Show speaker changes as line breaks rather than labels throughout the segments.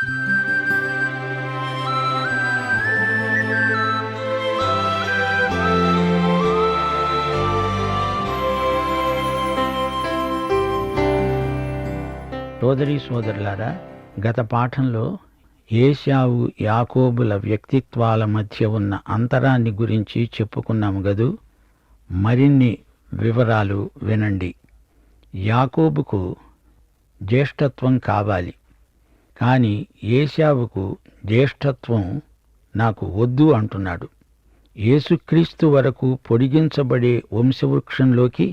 సోదరీ సోదరులారా, గత పాఠంలో ఏశావు యాకోబుల వ్యక్తిత్వాల మధ్య ఉన్న అంతరాన్ని గురించి చెప్పుకున్నాము గదూ. మరిన్ని వివరాలు వినండి. యాకోబుకు జ్యేష్ఠత్వం కావాలి, కానీ ఏశావుకు జ్యేష్ఠత్వం నాకు వద్దు అంటున్నాడు. యేసుక్రీస్తు వరకు పొడిగించబడే వంశవృక్షంలోకి,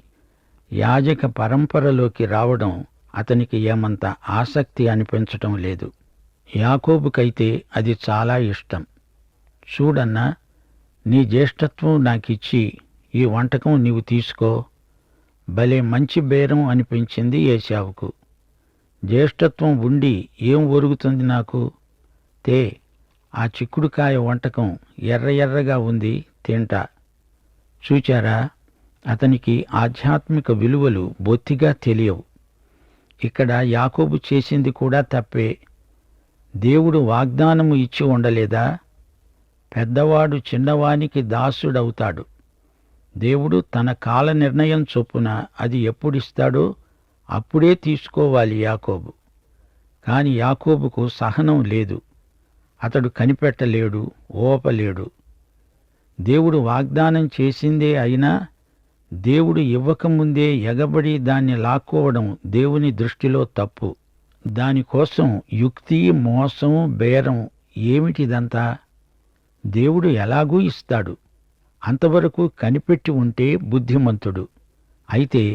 యాజక పరంపరలోకి రావడం అతనికి ఏమంత ఆసక్తి అనిపించటం లేదు. యాకోబుకైతే అది చాలా ఇష్టం. చూడన్నా, నీ జ్యేష్ఠత్వం నాకిచ్చి ఈ వంటకం నీవు తీసుకో. భలే మంచి బేరం అనిపించింది ఏశావుకు. జ్యేష్ఠత్వం ఉండి ఏం ఒరుగుతుంది నాకు? తే, ఆ చిక్కుడుకాయ వంటకం ఎర్ర ఎర్రగా ఉంది, తింటా. చూచారా, అతనికి ఆధ్యాత్మిక విలువలు బొత్తిగా తెలియవు. ఇక్కడ యాకోబు చేసింది కూడా తప్పే. దేవుడు వాగ్దానము ఇచ్చి ఉండలేదా? పెద్దవాడు చిన్నవానికి దాసుడవుతాడు. దేవుడు తన కాల నిర్ణయం చొప్పున అది ఎప్పుడిస్తాడో అప్పుడే తీసుకోవాలి యాకోబు. కాని యాకోబుకు సహనం లేదు. అతడు కనిపెట్టలేడు, ఓపలేడు. దేవుడు వాగ్దానం చేసిందే అయినా దేవుడు ఇవ్వకముందే ఎగబడి దాన్ని లాక్కోవడం దేవుని దృష్టిలో తప్పు. దానికోసం యుక్తి, మోసం, బేరం ఏమిటిదంతా? దేవుడు ఎలాగూ ఇస్తాడు. అంతవరకు కనిపెట్టి ఉంటే బుద్ధిమంతుడు. అయితే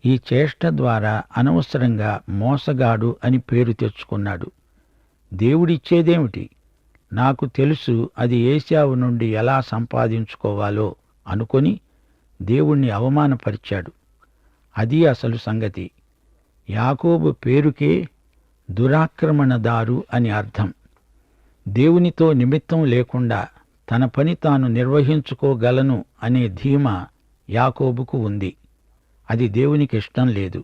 ఈ చేష్ట ద్వారా అనవసరంగా మోసగాడు అని పేరు తెచ్చుకున్నాడు. దేవుడిచ్చేదేమిటి? నాకు తెలుసు అది ఏశావు నుండి ఎలా సంపాదించుకోవాలో అనుకొని దేవుణ్ణి అవమానపరిచాడు. అది అసలు సంగతి. యాకోబు పేరుకే దురాక్రమణదారు అని అర్థం. దేవునితో నిమిత్తం లేకుండా తన పని తాను నిర్వహించుకోగలను అనే ధీమా యాకోబుకు ఉంది. అది దేవునికి ఇష్టం లేదు.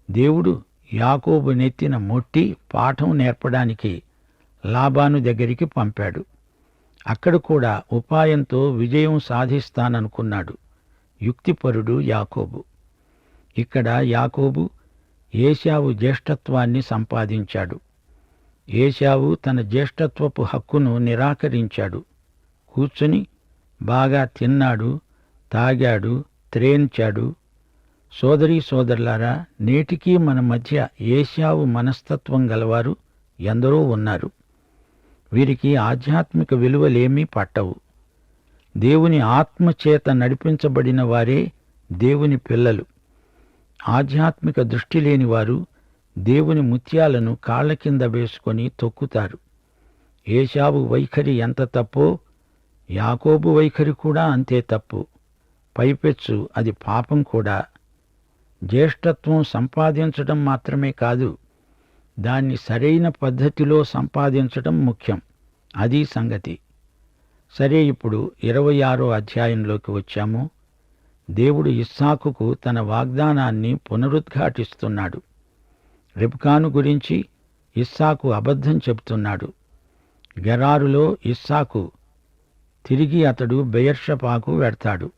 దేవుడు యాకోబు నెత్తిన మొట్టి పాఠం నేర్పడానికి లాబాను దగ్గరికి పంపాడు. అక్కడ కూడా ఉపాయంతో విజయం సాధిస్తాననుకున్నాడు. యుక్తిపరుడు యాకోబు. ఇక్కడ యాకోబు ఏశావు జ్యేష్ఠత్వాన్ని సంపాదించాడు. ఏశావు తన జ్యేష్ఠత్వపు హక్కును నిరాకరించాడు. కూర్చుని బాగా తిన్నాడు, తాగాడు, త్రేన్చాడు. సోదరీ సోదరులారా, నేటికీ మన మధ్య ఏశావు మనస్తత్వం గలవారు ఎందరో ఉన్నారు. వీరికి ఆధ్యాత్మిక విలువలేమీ పట్టవు. దేవుని ఆత్మచేత నడిపించబడిన వారే దేవుని పిల్లలు. ఆధ్యాత్మిక దృష్టి లేనివారు దేవుని ముత్యాలను కాళ్ల కింద వేసుకొని తొక్కుతారు. ఏశావు వైఖరి ఎంత తప్పో యాకోబు వైఖరి కూడా అంతే తప్పు. పైపెచ్చు అది పాపం కూడా. జ్యేష్ఠత్వం సంపాదించడం మాత్రమే కాదు, దాన్ని సరైన పద్ధతిలో సంపాదించటం ముఖ్యం. అది సంగతి. సరే, ఇప్పుడు 26వ అధ్యాయంలోకి వచ్చాము. దేవుడు ఇస్సాకుకు తన వాగ్దానాన్ని పునరుద్ఘాటిస్తున్నాడు. రిబ్కాను గురించి ఇస్సాకు అబద్ధం చెబుతున్నాడు. గెరారులో ఇస్సాకు తిరిగి అతడు బెయర్షపాకు వెడతాడు.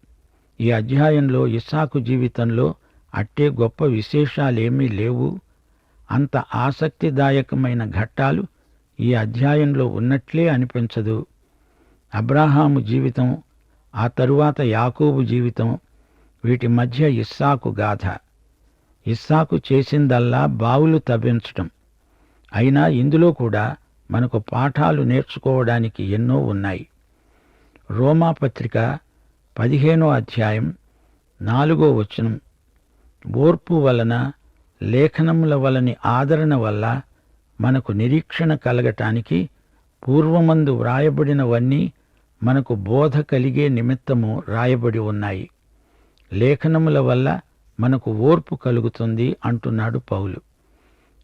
ఈ అధ్యాయంలో ఇస్సాకు జీవితంలో అట్టే గొప్ప విశేషాలేమీ లేవు. అంత ఆసక్తిదాయకమైన ఘట్టాలు ఈ అధ్యాయంలో ఉన్నట్లే అనిపించదు. అబ్రాహాము జీవితం, ఆ తరువాత యాకోబు జీవితం, వీటి మధ్య ఇస్సాకు గాథ. ఇస్సాకు చేసిందల్లా బావులు తవ్వించటం. అయినా ఇందులో కూడా మనకు పాఠాలు నేర్చుకోవడానికి ఎన్నో ఉన్నాయి. రోమాపత్రిక 15వ అధ్యాయం 4వ వచనం, ఓర్పు వలన, లేఖనముల వలని ఆదరణ వల్ల మనకు నిరీక్షణ కలగటానికి పూర్వమందు వ్రాయబడినవన్నీ మనకు బోధ కలిగే నిమిత్తము రాయబడి ఉన్నాయి. లేఖనముల వల్ల మనకు ఓర్పు కలుగుతుంది అంటున్నాడు పౌలు.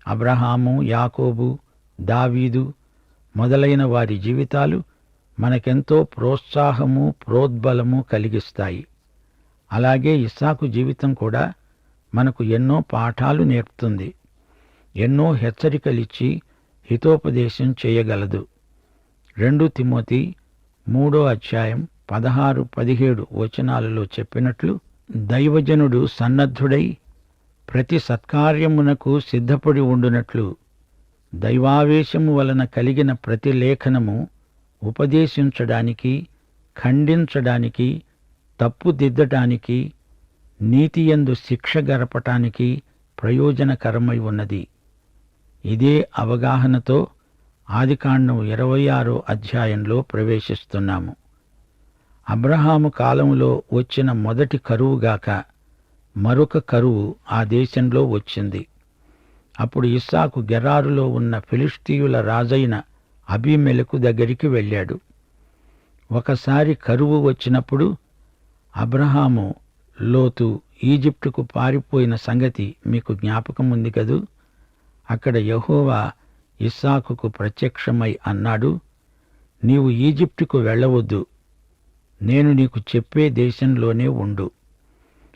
అబ్రహాము, యాకోబు, దావీదు మొదలైన వారి జీవితాలు మనకెంతో ప్రోత్సాహము, ప్రోద్బలము కలిగిస్తాయి. అలాగే ఇస్సాకు జీవితం కూడా మనకు ఎన్నో పాఠాలు నేర్పుతుంది. ఎన్నో హెచ్చరికలిచ్చి హితోపదేశం చేయగలదు. 2 తిమోతి 3:16-17 చెప్పినట్లు దైవజనుడు సన్నద్ధుడై ప్రతి సత్కార్యమునకు సిద్ధపడి ఉండునట్లు దైవావేశము వలన కలిగిన ప్రతి లేఖనము ఉపదేశించడానికి, ఖండించడానికి, తప్పుదిద్దటానికి, నీతియందు శిక్ష గరపటానికి ప్రయోజనకరమై ఉన్నది. ఇదే అవగాహనతో ఆదికాండం 26 ప్రవేశిస్తున్నాము. అబ్రహాము కాలంలో వచ్చిన మొదటి కరువుగాక మరొక కరువు ఆ దేశంలో వచ్చింది. అప్పుడు ఇస్సాకు గెరారులో ఉన్న ఫిలిష్తీయుల రాజైన అబీమెలెకు దగ్గరికి వెళ్ళాడు. ఒకసారి కరువు వచ్చినప్పుడు అబ్రహాము, లోతు ఈజిప్టుకు పారిపోయిన సంగతి మీకు జ్ఞాపకముంది కదూ. అక్కడ యెహోవా ఇస్సాకుకు ప్రత్యక్షమై అన్నాడు, నీవు ఈజిప్టుకు వెళ్ళవద్దు, నేను నీకు చెప్పే దేశంలోనే ఉండు.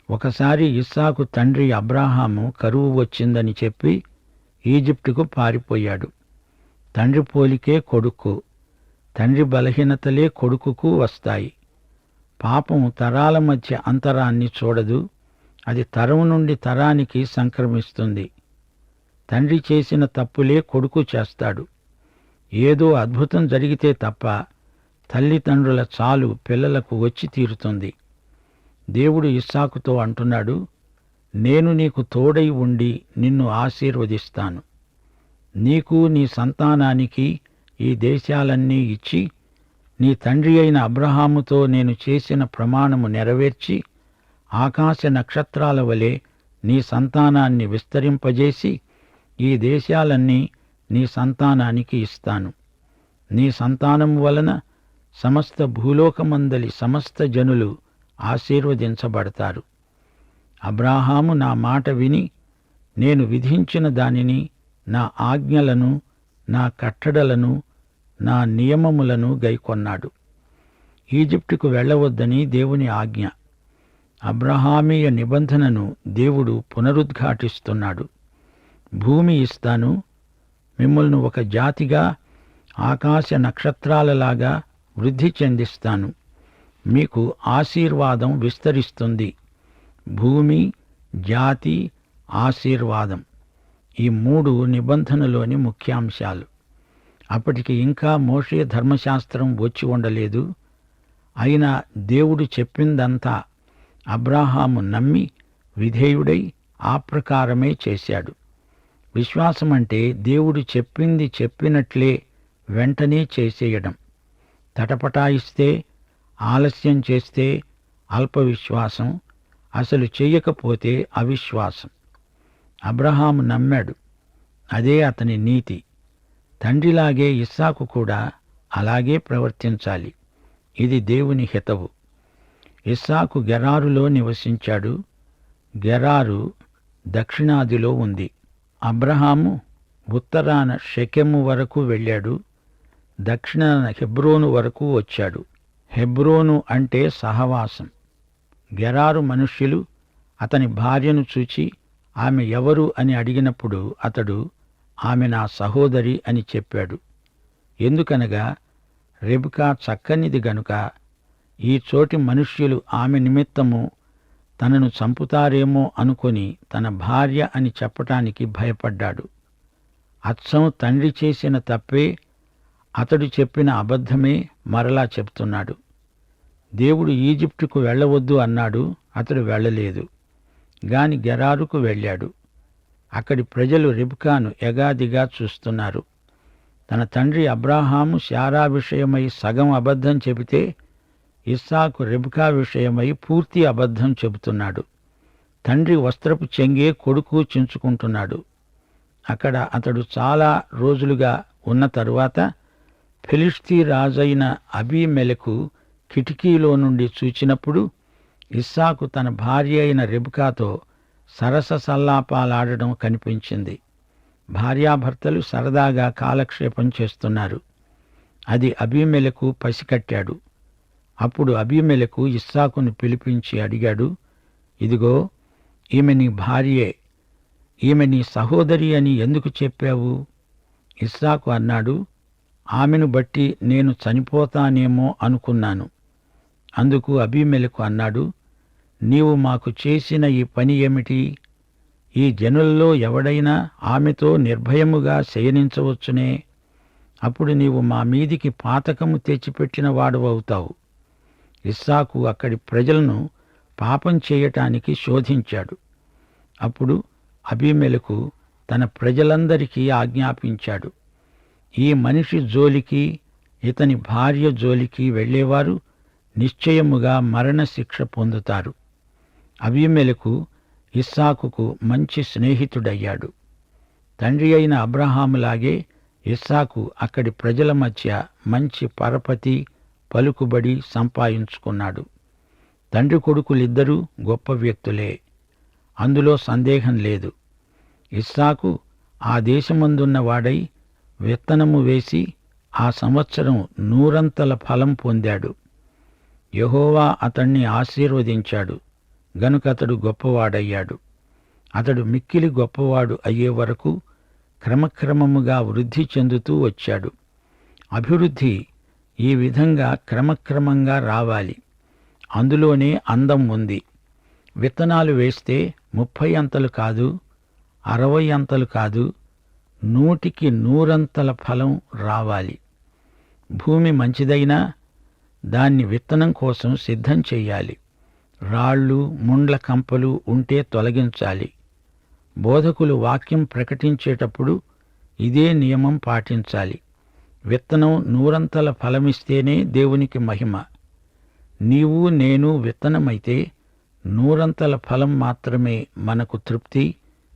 ఒకసారి ఇస్సాకు తండ్రి అబ్రాహాము కరువు వచ్చిందని చెప్పి ఈజిప్టుకు పారిపోయాడు. తండ్రి పోలికే కొడుకు, తండ్రి బలహీనతలే కొడుకుకు వస్తాయి. పాపం తరాల మధ్య అంతరాన్ని చూడదు, అది తరం నుండి తరానికి సంక్రమిస్తుంది. తండ్రి చేసిన తప్పులే కొడుకు చేస్తాడు. ఏదో అద్భుతం జరిగితే తప్ప తల్లిదండ్రుల చాలు పిల్లలకు వచ్చి తీరుతుంది. దేవుడు ఇస్సాకుతో అంటున్నాడు, నేను నీకు తోడై ఉండి నిన్ను ఆశీర్వదిస్తాను. నీకు నీ సంతానానికి ఈ దేశాలన్నీ ఇచ్చి, నీ తండ్రి అయిన అబ్రహాముతో నేను చేసిన ప్రమాణము నెరవేర్చి, ఆకాశ నక్షత్రాల వలె నీ సంతానాన్ని విస్తరింపజేసి ఈ దేశాలన్నీ నీ సంతానానికి ఇస్తాను. నీ సంతానం వలన సమస్త భూలోకమందలి సమస్త జనులు ఆశీర్వదించబడతారు. అబ్రాహాము నా మాట విని నేను విధించిన దానిని, నా ఆజ్ఞలను, నా కట్టడలను, నా నియమములను గైకొన్నాడు. ఈజిప్టుకు వెళ్ళవద్దని దేవుని ఆజ్ఞ. అబ్రహామీయ నిబంధనను దేవుడు పునరుద్ఘాటిస్తున్నాడు. భూమి ఇస్తాను, మిమ్మల్ని ఒక జాతిగా ఆకాశ నక్షత్రాలలాగా వృద్ధి చెందిస్తాను, మీకు ఆశీర్వాదం విస్తరిస్తుంది. భూమి, జాతి, ఆశీర్వాదం, ఈ 3 నిబంధనలోని ముఖ్యాంశాలు. అప్పటికి ఇంకా మోషే ధర్మశాస్త్రం వచ్చి ఉండలేదు. అయినా దేవుడు చెప్పిందంతా అబ్రాహాము నమ్మి విధేయుడై ఆ ప్రకారమే చేశాడు. విశ్వాసమంటే దేవుడు చెప్పింది చెప్పినట్లే వెంటనే చేసేయడం. తటపటాయిస్తే, ఆలస్యం చేస్తే అల్పవిశ్వాసం, అసలు చెయ్యకపోతే అవిశ్వాసం. అబ్రహాము నమ్మాడు, అదే అతని నీతి. తండ్రిలాగే ఇస్సాకు కూడా అలాగే ప్రవర్తించాలి. ఇది దేవుని హితవు. ఇస్సాకు గెరారులో నివసించాడు. గెరారు దక్షిణాదిలో ఉంది. అబ్రహాము ఉత్తరాన షెకెము వరకు వెళ్ళాడు, దక్షిణాన హెబ్రోను వరకు వచ్చాడు. హెబ్రోను అంటే సహవాసం. గెరారు మనుష్యులు అతని భార్యను చూచి ఆమె ఎవరు అని అడిగినప్పుడు అతడు ఆమె నా సహోదరి అని చెప్పాడు. ఎందుకనగా రెబెకా చక్కనిది గనుక ఈ చోటి మనుష్యులు ఆమె నిమిత్తము తనను చంపుతారేమో అనుకొని తన భార్య అని చెప్పటానికి భయపడ్డాడు. అచ్చం తండ్రి చేసిన తప్పే, అతడు చెప్పిన అబద్ధమే మరలా చెప్తున్నాడు. దేవుడు ఈజిప్టుకు వెళ్ళవద్దు అన్నాడు, అతడు వెళ్ళలేదు. గాని గెరారుకు వెళ్ళాడు. అక్కడి ప్రజలు రెబెకాను ఎగాదిగా చూస్తున్నారు. తన తండ్రి అబ్రాహాము శారా విషయమై సగం అబద్ధం చెబితే ఇస్సాకు రెబెకా విషయమై పూర్తి అబద్ధం చెబుతున్నాడు. తండ్రి వస్త్రపు చెంగే కొడుకు చించుకుంటున్నాడు. అక్కడ అతడు చాలా రోజులుగా ఉన్న తరువాత ఫిలిష్తీ రాజైన అబీమెలెకు కిటికీలో నుండి చూచినప్పుడు ఇస్సాకు తన భార్య అయిన రెబెకాతో సరస సల్లాపాలాడడం కనిపించింది. భార్యాభర్తలు సరదాగా కాలక్షేపం చేస్తున్నారు. అది అబీమెలెకు పసికట్టాడు. అప్పుడు అబీమెలెకు ఇస్సాకును పిలిపించి అడిగాడు, ఇదిగో ఈమె నీ భార్యే, ఈమె నీ సహోదరి అని ఎందుకు చెప్పావు? ఇస్సాకు అన్నాడు, ఆమెను బట్టి నేను చనిపోతానేమో అనుకున్నాను. అందుకు అబీమెలెకు అన్నాడు, నీవు మాకు చేసిన ఈ పని ఏమిటి? ఈ జనులలో ఎవడైనా ఆమెతో నిర్భయముగా శయనించవచ్చునే. అప్పుడు నీవు మా మీదికి పాతకము తెచ్చిపెట్టిన వాడవవుతావు. ఇస్సాకు అక్కడి ప్రజలను పాపం చేయటానికి శోధించాడు. అప్పుడు అబీమెలెకు తన ప్రజలందరికీ ఆజ్ఞాపించాడు, ఈ మనిషి జోలికి ఇతని భార్య జోలికి వెళ్ళేవారు నిశ్చయముగా మరణశిక్ష పొందుతారు. అబీమెలెకు ఇస్సాకుకు మంచి స్నేహితుడయ్యాడు. తండ్రి అయిన అబ్రహాములాగే ఇస్సాకు అక్కడి ప్రజల మధ్య మంచి పరపతి, పలుకుబడి సంపాదించుకున్నాడు. తండ్రి కొడుకులిద్దరూ గొప్ప వ్యక్తులే, అందులో సందేహం లేదు. ఇస్సాకు ఆ దేశమందున్న వాడై విత్తనము వేసి ఆ సంవత్సరం 100 ఫలం పొందాడు. యెహోవా అతణ్ణి ఆశీర్వదించాడు గనుకతడు గొప్పవాడయ్యాడు. అతడు మిక్కిలి గొప్పవాడు అయ్యే వరకు క్రమక్రమముగా వృద్ధి చెందుతూ వచ్చాడు. అభివృద్ధి ఈ విధంగా క్రమక్రమంగా రావాలి. అందులోనే అందం ఉంది. విత్తనాలు వేస్తే 30 అంతలు కాదు, 60 అంతలు కాదు, 100కి 100 ఫలం రావాలి. భూమి మంచిదైనా దాన్ని విత్తనం కోసం సిద్ధం చెయ్యాలి. రాళ్ళు, ముండ్ల కంపలు ఉంటే తొలగించాలి. బోధకులు వాక్యం ప్రకటించేటప్పుడు ఇదే నియమం పాటించాలి. విత్తనం 100 ఫలమిస్తేనే దేవునికి మహిమ. నీవు నేను విత్తనమైతే 100 ఫలం మాత్రమే మనకు తృప్తి,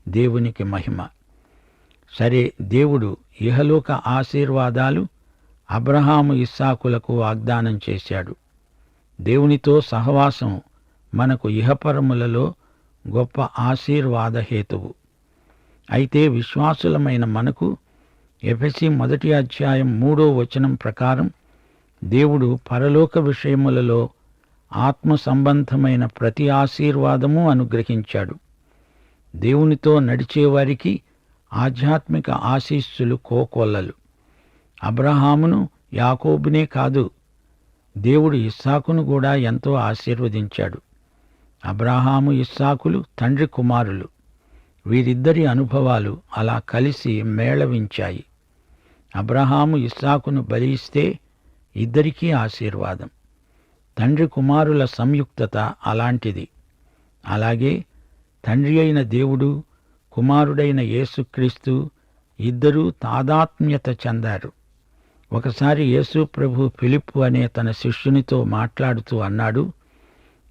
దేవునికి మహిమ. సరే, దేవుడు ఇహలోక ఆశీర్వాదాలు అబ్రహాము ఇస్సాకులకు వాగ్దానం చేశాడు. దేవునితో సహవాసం మనకు ఇహపరములలో గొప్ప ఆశీర్వాద హేతువు. అయితే విశ్వాసులమైన మనకు ఎఫెసీ 1 అధ్యాయం 3వ వచనం ప్రకారం దేవుడు పరలోక విషయములలో ఆత్మ సంబంధమైన ప్రతి ఆశీర్వాదము అనుగ్రహించాడు. దేవునితో నడిచేవారికి ఆధ్యాత్మిక ఆశీస్సులు కోకొల్లలు. అబ్రహామును, యాకోబునే కాదు, దేవుడు ఇస్సాకును కూడా ఎంతో ఆశీర్వదించాడు. అబ్రహాము, ఇస్సాకులు తండ్రి కుమారులు. వీరిద్దరి అనుభవాలు అలా కలిసి మేళవించాయి. అబ్రహాము ఇస్సాకును బలి ఇస్తే ఇద్దరికీ ఆశీర్వాదం. తండ్రి కుమారుల సంయుక్తత అలాంటిది. అలాగే తండ్రి అయిన దేవుడు, కుమారుడైన యేసుక్రీస్తు ఇద్దరూ తాదాత్మ్యత చెందారు. ఒకసారి యేసు ప్రభు ఫిలిప్పు అనే తన శిష్యునితో మాట్లాడుతూ అన్నాడు,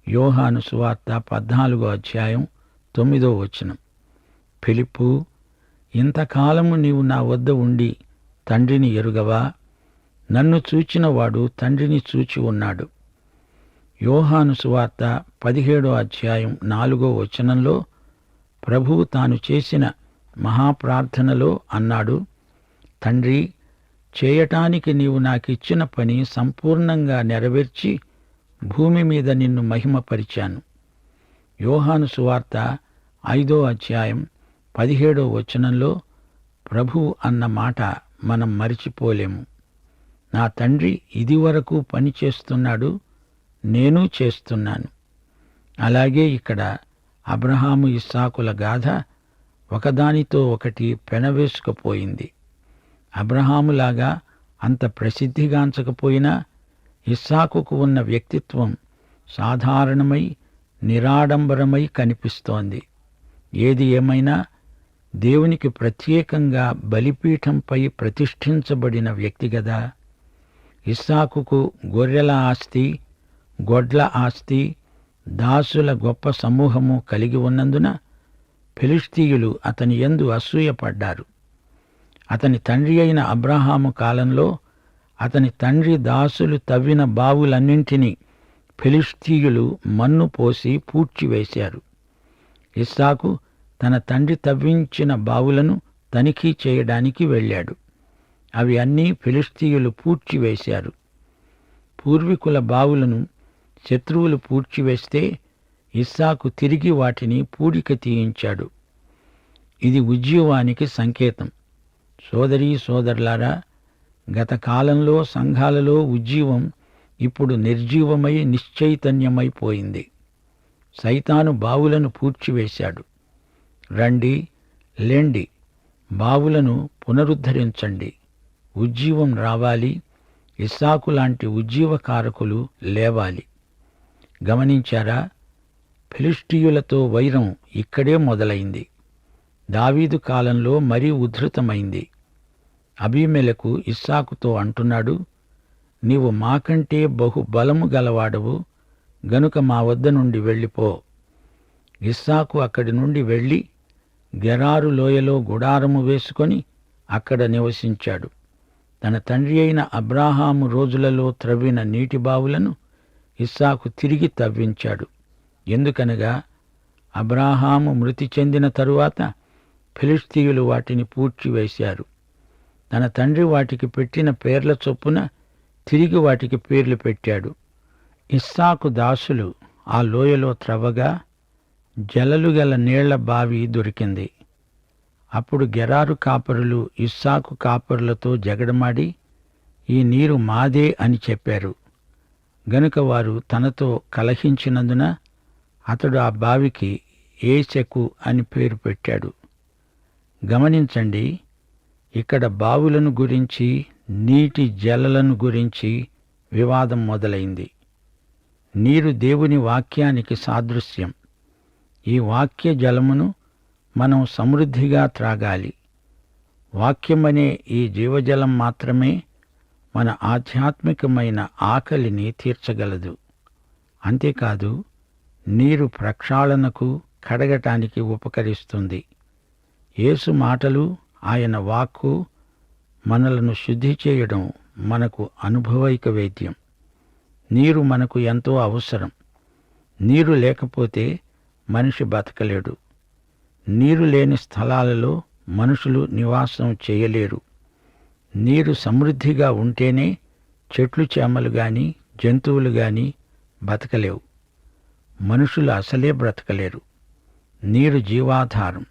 యోహాను సువార్త 14వ అధ్యాయం 9వ వచనం, ఫిలిప్పు, ఇంతకాలము నీవు నా వద్ద ఉండి తండ్రిని ఎరుగవా? నన్ను చూచినవాడు తండ్రిని చూచి ఉన్నాడు. యోహాను సువార్త 17వ అధ్యాయం 4వ వచనంలో ప్రభువు తాను చేసిన మహాప్రార్థనలో అన్నాడు, తండ్రి, చేయటానికి నీవు నాకిచ్చిన పని సంపూర్ణంగా నెరవేర్చి భూమి మీద నిన్ను మహిమపరిచాను. యోహాను సువార్త 5వ అధ్యాయం 17వ వచనంలో ప్రభువు అన్న మాట మనం మరిచిపోలేము. నా తండ్రి ఇదివరకు పని చేస్తున్నాడు, నేను చేస్తున్నాను. అలాగే ఇక్కడ అబ్రహాము ఇస్సాకుల గాథ ఒకదానితో ఒకటి పెనవేసుకుపోయింది. అబ్రహాములాగా అంత ప్రసిద్ధిగాంచకపోయినా ఇస్సాకుకు ఉన్న వ్యక్తిత్వం సాధారణమై నిరాడంబరమై కనిపిస్తోంది. ఏది ఏమైనా దేవునికి ప్రత్యేకంగా బలిపీఠంపై ప్రతిష్ఠించబడిన వ్యక్తి గదా. ఇస్సాకుకు గొర్రెల ఆస్తి, గొడ్ల ఆస్తి, దాసుల గొప్ప సమూహము కలిగి ఉన్నందున ఫిలిష్తీయులు అతని యందు అసూయపడ్డారు. అతని తండ్రి అయిన అబ్రహాము కాలంలో అతని తండ్రి దాసులు తవ్విన బావులన్నింటినీ ఫిలిష్తీయులు మన్ను పోసి పూడ్చివేశారు. ఇస్సాకు తన తండ్రి తవ్వించిన బావులను తనిఖీ చేయడానికి వెళ్ళాడు. అవి అన్నీ ఫిలిష్తీయులు పూడ్చివేశారు. పూర్వీకుల బావులను శత్రువులు పూడ్చివేస్తే ఇస్సాకు తిరిగి వాటిని పూడిక తీయించాడు. ఇది ఉజ్జీవానికి సంకేతం. సోదరీ సోదరులారా, గత కాలంలో సంఘాలలో ఉజ్జీవం ఇప్పుడు నిర్జీవమై నిశ్చైతన్యమైపోయింది. సైతాను బావులను పూడ్చివేశాడు. రండి, లేండి, బావులను పునరుద్ధరించండి. ఉజ్జీవం రావాలి. ఇస్సాకు లాంటి ఉజ్జీవకారకులు లేవాలి. గమనించారా? ఫిలిష్తీయులతో వైరం ఇక్కడే మొదలైంది. దావీదు కాలంలో మరీ ఉధృతమైంది. అబీమెలెకు ఇస్సాకుతో అంటున్నాడు, నీవు మాకంటే బహు బలము గలవాడవు, గనుక మా వద్ద నుండి వెళ్ళిపో. ఇస్సాకు అక్కడి నుండి వెళ్ళి గెరారు లోయలో గుడారము వేసుకొని అక్కడ నివసించాడు. తన తండ్రి అయిన అబ్రాహాము రోజులలో త్రవ్విన నీటి బావులను ఇస్సాకు తిరిగి తవ్వించాడు. ఎందుకనగా అబ్రాహాము మృతి చెందిన తరువాత ఫిలిష్తీయులు వాటిని పూడ్చివేశారు. తన తండ్రి వాటికి పెట్టిన పేర్ల చొప్పున తిరిగి వాటికి పేర్లు పెట్టాడు. ఇస్సాకు దాసులు ఆ లోయలో త్రవ్వగా జలలు గల నీళ్ల బావి దొరికింది. అప్పుడు గెరారు కాపరులు ఇస్సాకు కాపరులతో జగడమాడి, ఈ నీరు మాదే అని చెప్పారు. గనుక వారు తనతో కలహించినందున అతడు ఆ బావికి ఏసెకు అని పేరు పెట్టాడు. గమనించండి, ఇక్కడ బావులను గురించి, నీటి జలలను గురించి వివాదం మొదలైంది. నీరు దేవుని వాక్యానికి సాదృశ్యం. ఈ వాక్య జలమును మనం సమృద్ధిగా త్రాగాలి. వాక్యమనే ఈ జీవజలం మాత్రమే మన ఆధ్యాత్మికమైన ఆకలిని తీర్చగలదు. అంతేకాదు, నీరు ప్రక్షాళనకు, కడగటానికి ఉపకరిస్తుంది. యేసు మాటలు, ఆయన వాక్కు మనలను శుద్ధి చేయడం మనకు అనుభవైక వేద్యం. నీరు మనకు ఎంతో అవసరం. నీరు లేకపోతే మనిషి బతకలేడు. నీరు లేని స్థలాలలో మనుషులు నివాసం చేయలేరు. నీరు సమృద్ధిగా ఉంటేనే చెట్లు చేమలు గాని, జంతువులు గాని బతకలేవు. మనుషులు అసలే బ్రతకలేరు. నీరు జీవాధారం.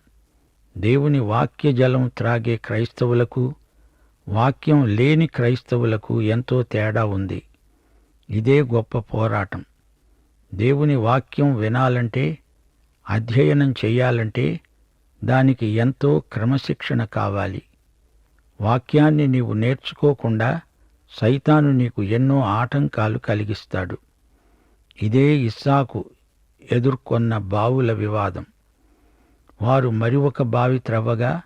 దేవుని వాక్య జలం త్రాగే క్రైస్తవులకు, వాక్యం లేని క్రైస్తవులకు ఎంతో తేడా ఉంది. ఇదే గొప్ప పోరాటం. దేవుని వాక్యం వినాలంటే, అధ్యయనం చెయ్యాలంటే దానికి ఎంతో క్రమశిక్షణ కావాలి. వాక్యాన్ని నీవు నేర్చుకోకుండా సైతాను నీకు ఎన్నో ఆటంకాలు కలిగిస్తాడు. ఇదే ఇస్సాకు ఎదుర్కొన్న బావుల వివాదం. వారు మరి ఒక బావి త్రవ్వగా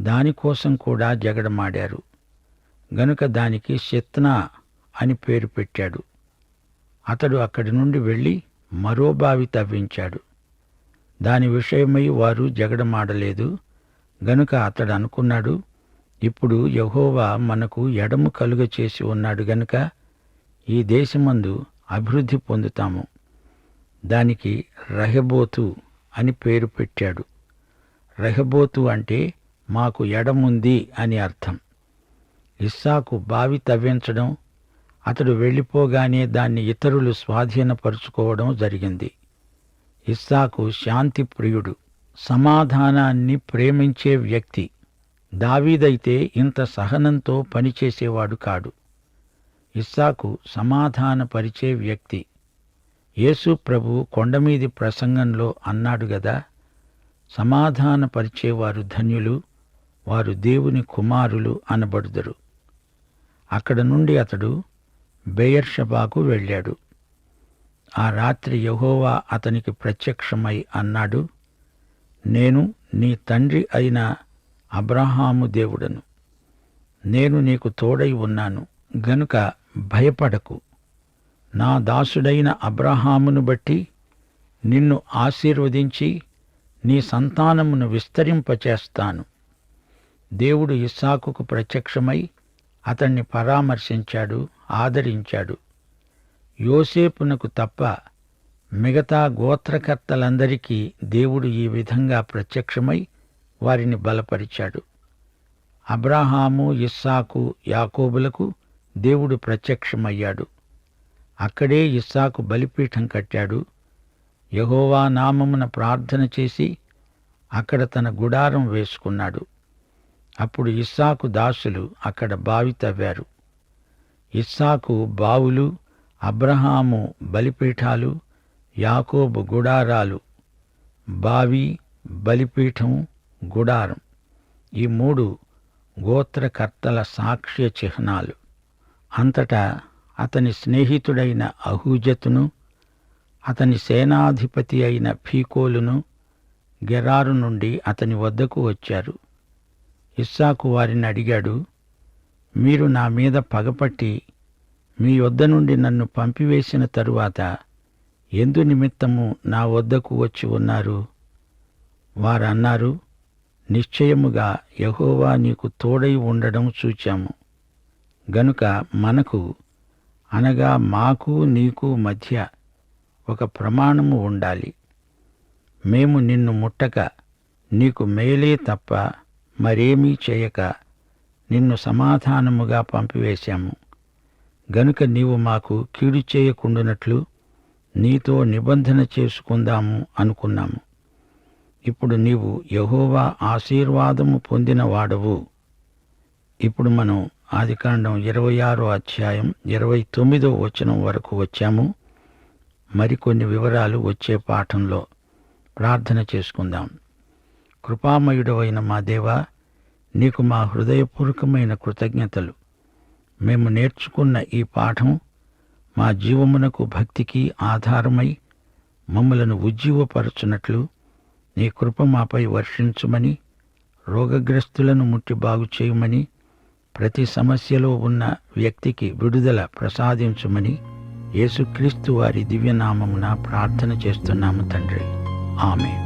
దానికోసం కూడా జగడమాడారు. గనుక దానికి షెత్నా అని పేరు పెట్టాడు. అతడు అక్కడి నుండి వెళ్ళి మరో బావి తవ్వించాడు. దాని విషయమై వారు జగడమాడలేదు. గనుక అతడు అనుకున్నాడు, ఇప్పుడు యెహోవా మనకు ఎడము కలుగ చేసి ఉన్నాడు గనుక ఈ దేశమందు అభివృద్ధి పొందుతాము. దానికి రహెబోతు అని పేరు పెట్టాడు. రహెబోతు అంటే మాకు ఎడముంది అని అర్థం. ఇస్సాకు బావి తవ్వించడం, అతడు వెళ్ళిపోగానే దాన్ని ఇతరులు స్వాధీనపరుచుకోవడం జరిగింది. ఇస్సాకు శాంతి ప్రియుడు, సమాధానాన్ని ప్రేమించే వ్యక్తి. దావీదైతే ఇంత సహనంతో పనిచేసేవాడు కాడు. ఇస్సాకు సమాధానపరిచే వ్యక్తి. యేసు ప్రభు కొండమీది ప్రసంగంలో అన్నాడు గదా, సమాధానపరిచేవారు ధన్యులు, వారు దేవుని కుమారులు అనబడుదురు. అక్కడ నుండి అతడు బెయర్షెబాకు వెళ్ళాడు. ఆ రాత్రి యెహోవా అతనికి ప్రత్యక్షమై అన్నాడు, నేను నీ తండ్రి అయిన అబ్రహాము దేవుడను. నేను నీకు తోడై ఉన్నాను గనుక భయపడకు. నా దాసుడైన అబ్రహామును బట్టి నిన్ను ఆశీర్వదించి నీ సంతానమును విస్తరింపచేస్తాను. దేవుడు ఇస్సాకుకు ప్రత్యక్షమై అతణ్ణి పరామర్శించాడు, ఆదరించాడు. యోసేపునకు తప్ప మిగతా గోత్రకర్తలందరికీ దేవుడు ఈ విధంగా ప్రత్యక్షమై వారిని బలపరిచాడు. అబ్రాహాము, ఇస్సాకు, యాకోబులకు దేవుడు ప్రత్యక్షమయ్యాడు. అక్కడే ఇస్సాకు బలిపీఠం కట్టాడు. యెహోవా నామమున ప్రార్థన చేసి అక్కడ తన గుడారం వేసుకున్నాడు. అప్పుడు ఇస్సాకు దాసులు అక్కడ బావి తవ్వారు. ఇస్సాకు బావులు, అబ్రహాము బలిపీఠాలు, యాకోబు గుడారాలు, బావి, బలిపీఠం, గుడారం, ఈ 3 గోత్రకర్తల సాక్ష్య చిహ్నాలు. అంతటా అతని స్నేహితుడైన అహూజతును, అతని సేనాధిపతి అయిన ఫీకోలును గెరారు నుండి అతని వద్దకు వచ్చారు. ఇస్సాకు వారిని అడిగాడు, మీరు నా మీద పగపట్టి మీ వద్ద నుండి నన్ను పంపివేసిన తరువాత ఎందు నిమిత్తము నా వద్దకు వచ్చి ఉన్నారు? వారన్నారు, నిశ్చయముగా యెహోవా నీకు తోడై ఉండడం చూచాము. గనుక మనకు, అనగా మాకు నీకు మధ్య ఒక ప్రమాణము ఉండాలి. మేము నిన్ను ముట్టక నీకు మేలే తప్ప మరేమీ చేయక నిన్ను సమాధానముగా పంపివేశాము. గనుక నీవు మాకు కీడు చేయకుండునట్లు నీతో నిబంధన చేసుకుందాము అనుకున్నాము. ఇప్పుడు నీవు యెహోవా ఆశీర్వాదము పొందిన వాడవు. ఇప్పుడు మనం ఆదికాండం 26వ అధ్యాయం 29వ వచనం వరకు వచ్చాము. మరికొన్ని వివరాలు వచ్చే పాఠంలో. ప్రార్థన చేసుకుందాం. కృపామయుడవైన మా దేవా, నీకు మా హృదయపూర్వకమైన కృతజ్ఞతలు. మేము నేర్చుకున్న ఈ పాఠం మా జీవమునకు భక్తికి ఆధారమై మమ్మలను ఉజ్జీవపరచునట్లు నీ కృప మాపై వర్షించుమని, రోగగ్రస్తులను ముట్టి బాగు చేయమని, ప్రతి సమస్యలో ఉన్న వ్యక్తికి విడుదల ప్రసాదించుమని యేసుక్రీస్తు వారి దివ్యనామమున ప్రార్థన చేస్తున్నాము తండ్రి. ఆమేన్.